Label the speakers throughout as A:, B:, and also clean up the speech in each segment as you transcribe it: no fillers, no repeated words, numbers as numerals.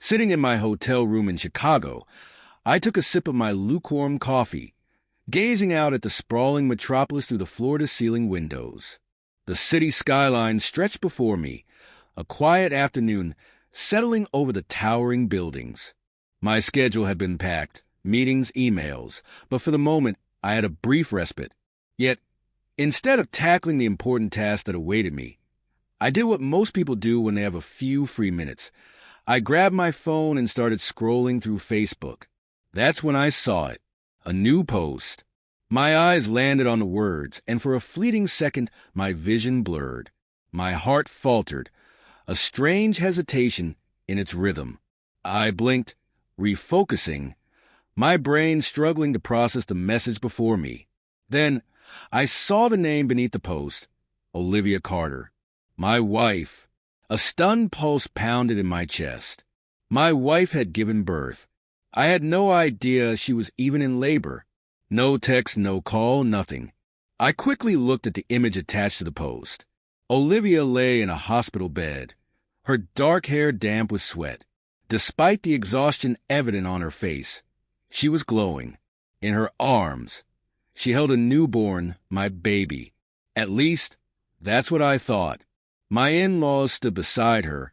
A: Sitting in my hotel room in Chicago, I took a sip of my lukewarm coffee, gazing out at the sprawling metropolis through the floor-to-ceiling windows. The city skyline stretched before me, a quiet afternoon settling over the towering buildings. My schedule had been packed, meetings, emails, but for the moment I had a brief respite. Yet, instead of tackling the important task that awaited me, I did what most people do when they have a few free minutes. I grabbed my phone and started scrolling through Facebook. That's when I saw it. A new post. My eyes landed on the words, and for a fleeting second, my vision blurred. My heart faltered, a strange hesitation in its rhythm. I blinked, refocusing, my brain struggling to process the message before me. Then, I saw the name beneath the post, Olivia Carter. My wife. A stunned pulse pounded in my chest. My wife had given birth. I had no idea she was even in labor. No text, no call, nothing. I quickly looked at the image attached to the post. Olivia lay in a hospital bed, her dark hair damp with sweat. Despite the exhaustion evident on her face, she was glowing. In her arms, she held a newborn, my baby. At least, that's what I thought. My in-laws stood beside her,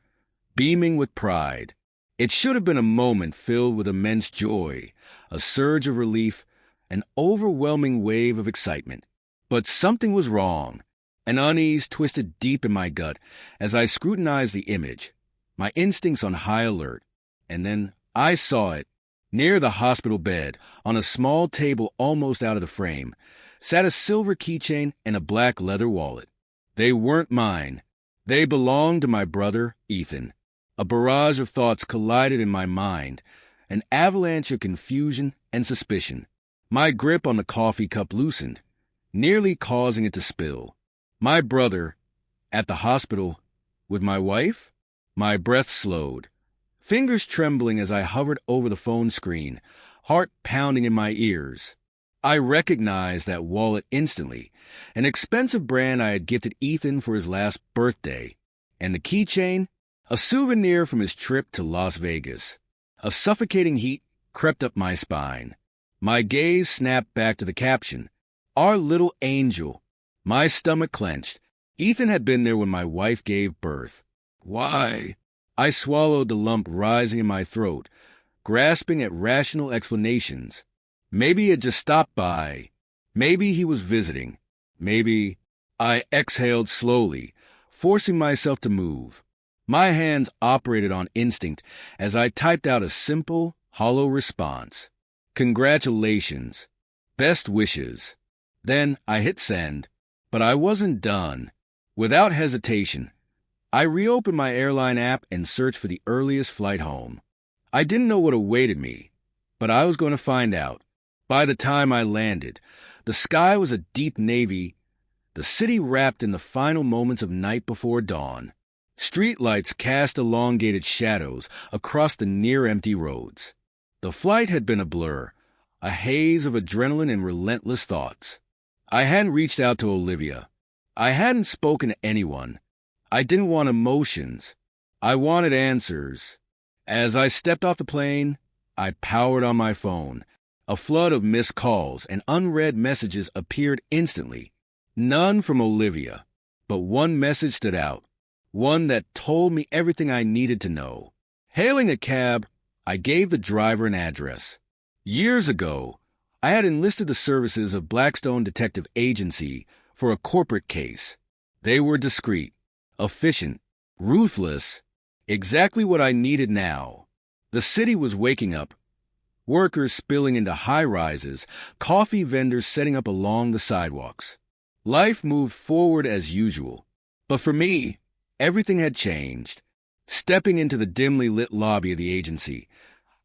A: beaming with pride. It should have been a moment filled with immense joy, a surge of relief, an overwhelming wave of excitement. But something was wrong. An unease twisted deep in my gut as I scrutinized the image, my instincts on high alert. And then I saw it. Near the hospital bed, on a small table almost out of the frame, sat a silver keychain and a black leather wallet. They weren't mine. They belonged to my brother, Ethan. A barrage of thoughts collided in my mind, an avalanche of confusion and suspicion. My grip on the coffee cup loosened, nearly causing it to spill. My brother, at the hospital, with my wife? My breath slowed, fingers trembling as I hovered over the phone screen, heart pounding in my ears. I recognized that wallet instantly, an expensive brand I had gifted Ethan for his last birthday, and the keychain, a souvenir from his trip to Las Vegas. A suffocating heat crept up my spine. My gaze snapped back to the caption, "Our little angel." My stomach clenched. Ethan had been there when my wife gave birth. Why? I swallowed the lump rising in my throat, grasping at rational explanations. Maybe he had just stopped by. Maybe he was visiting. Maybe... I exhaled slowly, forcing myself to move. My hands operated on instinct as I typed out a simple, hollow response. Congratulations. Best wishes. Then I hit send, but I wasn't done. Without hesitation, I reopened my airline app and searched for the earliest flight home. I didn't know what awaited me, but I was going to find out. By the time I landed, the sky was a deep navy, the city wrapped in the final moments of night before dawn. Streetlights cast elongated shadows across the near-empty roads. The flight had been a blur, a haze of adrenaline and relentless thoughts. I hadn't reached out to Olivia. I hadn't spoken to anyone. I didn't want emotions. I wanted answers. As I stepped off the plane, I powered on my phone. A flood of missed calls and unread messages appeared instantly. None from Olivia, but one message stood out, one that told me everything I needed to know. Hailing a cab, I gave the driver an address. Years ago, I had enlisted the services of Blackstone Detective Agency for a corporate case. They were discreet, efficient, ruthless, exactly what I needed now. The city was waking up. Workers spilling into high-rises, coffee vendors setting up along the sidewalks. Life moved forward as usual. But for me, everything had changed. Stepping into the dimly lit lobby of the agency,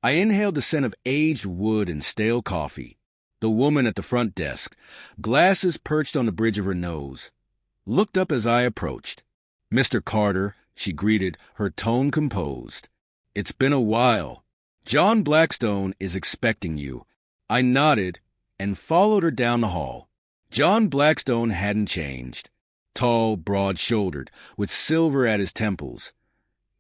A: I inhaled the scent of aged wood and stale coffee. The woman at the front desk, glasses perched on the bridge of her nose, looked up as I approached. "Mr. Carter," she greeted, her tone composed. "It's been a while. John Blackstone is expecting you." I nodded and followed her down the hall. John Blackstone hadn't changed. Tall, broad-shouldered, with silver at his temples.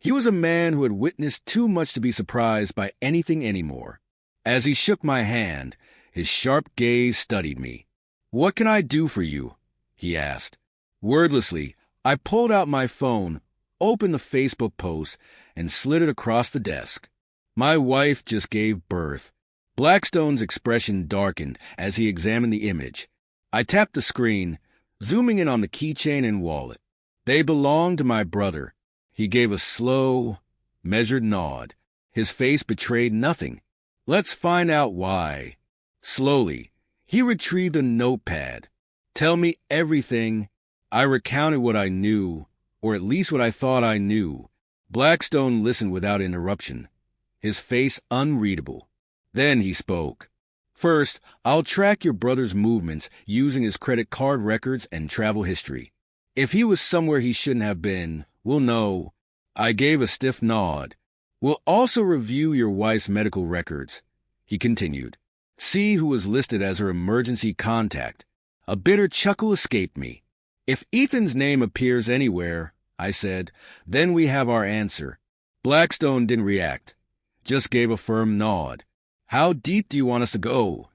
A: He was a man who had witnessed too much to be surprised by anything anymore. As he shook my hand, his sharp gaze studied me. "What can I do for you?" he asked. Wordlessly, I pulled out my phone, opened the Facebook post, and slid it across the desk. My wife just gave birth. Blackstone's expression darkened as he examined the image. I tapped the screen, zooming in on the keychain and wallet. They belonged to my brother. He gave a slow, measured nod. His face betrayed nothing. "Let's find out why." Slowly, he retrieved a notepad. "Tell me everything." I recounted what I knew, or at least what I thought I knew. Blackstone listened without interruption, his face unreadable. Then he spoke. "First, I'll track your brother's movements using his credit card records and travel history. If he was somewhere he shouldn't have been, we'll know." I gave a stiff nod. "We'll also review your wife's medical records," he continued. "See who was listed as her emergency contact." A bitter chuckle escaped me. "If Ethan's name appears anywhere," I said, "then we have our answer." Blackstone didn't react, just gave a firm nod. "How deep do you want us to go?"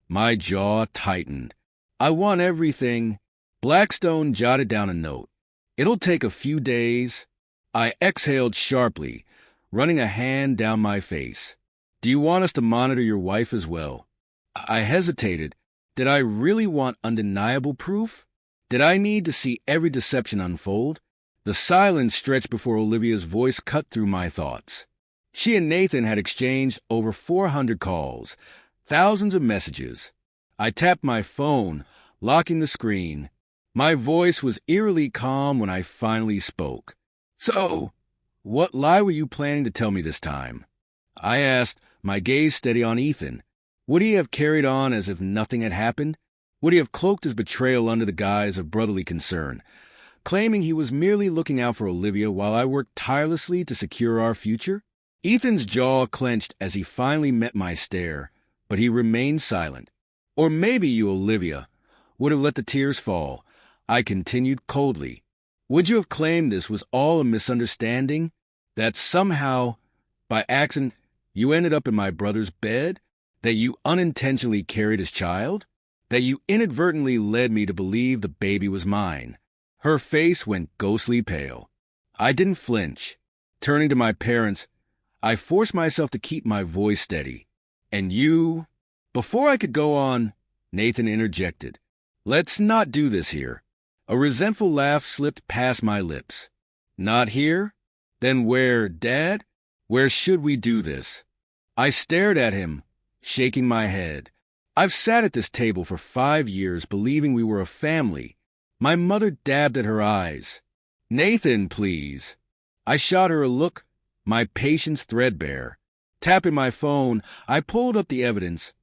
A: My jaw tightened. "I want everything." Blackstone jotted down a note. "It'll take a few days." I exhaled sharply, running a hand down my face. "Do you want us to monitor your wife as well?" I hesitated. Did I really want undeniable proof? Did I need to see every deception unfold? The silence stretched before Olivia's voice cut through my thoughts. She and Nathan had exchanged over 400 calls, thousands of messages. I tapped my phone, locking the screen. My voice was eerily calm when I finally spoke. "So, what lie were you planning to tell me this time?" I asked, my gaze steady on Ethan. Would he have carried on as if nothing had happened? Would he have cloaked his betrayal under the guise of brotherly concern, claiming he was merely looking out for Olivia while I worked tirelessly to secure our future? Ethan's jaw clenched as he finally met my stare, but he remained silent. "Or maybe you, Olivia, would have let the tears fall," I continued coldly. "Would you have claimed this was all a misunderstanding? That somehow, by accident, you ended up in my brother's bed? That you unintentionally carried his child? That you inadvertently led me to believe the baby was mine?" Her face went ghostly pale. I didn't flinch. Turning to my parents, I forced myself to keep my voice steady. "And you—" Before I could go on, Nathan interjected. "Let's not do this here." A resentful laugh slipped past my lips. "Not here? Then where, Dad? Where should we do this?" I stared at him, shaking my head. I've sat at this table for 5 years believing we were a family. My mother dabbed at her eyes. "Nathan, please." I shot her a look, my patience threadbare. Tapping my phone, I pulled up the evidence.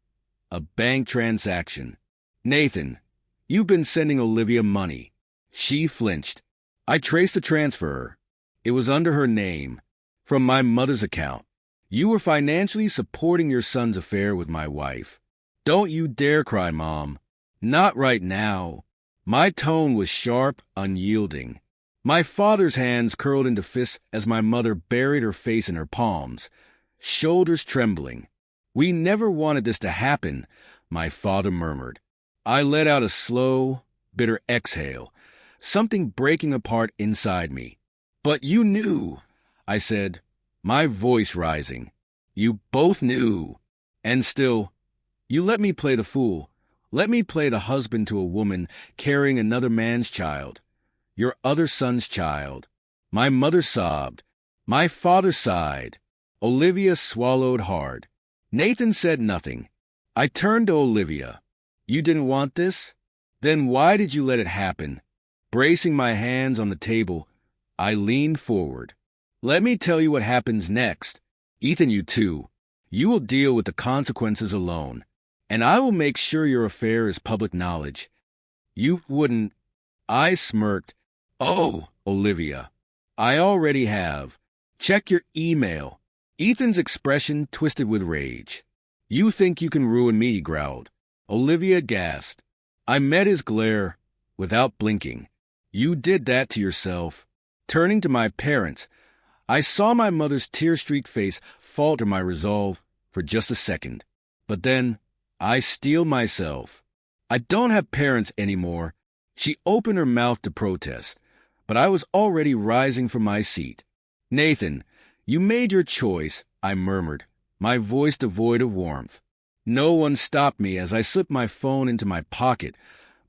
A: A bank transaction. "Nathan, you've been sending Olivia money." She flinched. I traced the transfer. It was under her name, from my mother's account. "You were financially supporting your son's affair with my wife." "Don't you dare cry, Mom. Not right now." My tone was sharp, unyielding. My father's hands curled into fists as my mother buried her face in her palms, shoulders trembling. "We never wanted this to happen," my father murmured. I let out a slow, bitter exhale, something breaking apart inside me. "But you knew," I said, my voice rising. "You both knew. And still, you let me play the fool. Let me play the husband to a woman carrying another man's child. Your other son's child." My mother sobbed. My father sighed. Olivia swallowed hard. Nathan said nothing. I turned to Olivia. "You didn't want this? Then why did you let it happen?" Bracing my hands on the table, I leaned forward. "Let me tell you what happens next. Ethan, you too. You will deal with the consequences alone, and I will make sure your affair is public knowledge." "You wouldn't—" I smirked. "Oh, Olivia, I already have. Check your email." Ethan's expression twisted with rage. "You think you can ruin me," he growled. Olivia gasped. I met his glare without blinking. "You did that to yourself." Turning to my parents, I saw my mother's tear-streaked face falter my resolve for just a second. But then, I steeled myself. I don't have parents anymore. She opened her mouth to protest, but I was already rising from my seat. Nathan, you made your choice, I murmured, my voice devoid of warmth. No one stopped me as I slipped my phone into my pocket,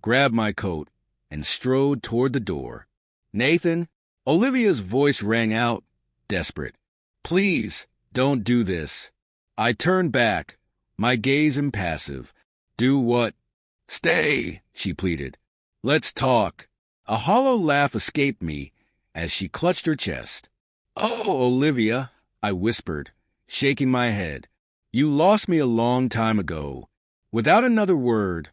A: grabbed my coat, and strode toward the door. Nathan, Olivia's voice rang out, desperate. Please, don't do this. I turned back, my gaze impassive. Do what? Stay, she pleaded. Let's talk. A hollow laugh escaped me as she clutched her chest. Oh, Olivia, I whispered, shaking my head. You lost me a long time ago. Without another word,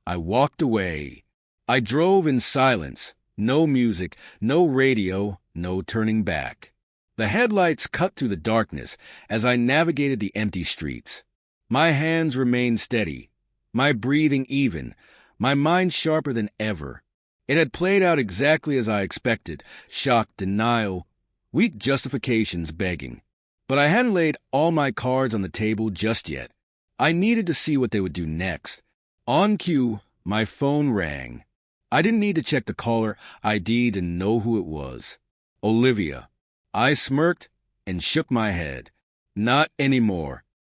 A: I walked away. I drove in silence. No music, no radio, no turning back. The headlights cut through the darkness as I navigated the empty streets. My hands remained steady, my breathing even, my mind sharper than ever. It had played out exactly as I expected, shock, denial, weak justifications begging. But I hadn't laid all my cards on the table just yet. I needed to see what they would do next. On cue, my phone rang. I didn't need to check the caller ID to know who it was. Olivia. I smirked and shook my head. Not anymore.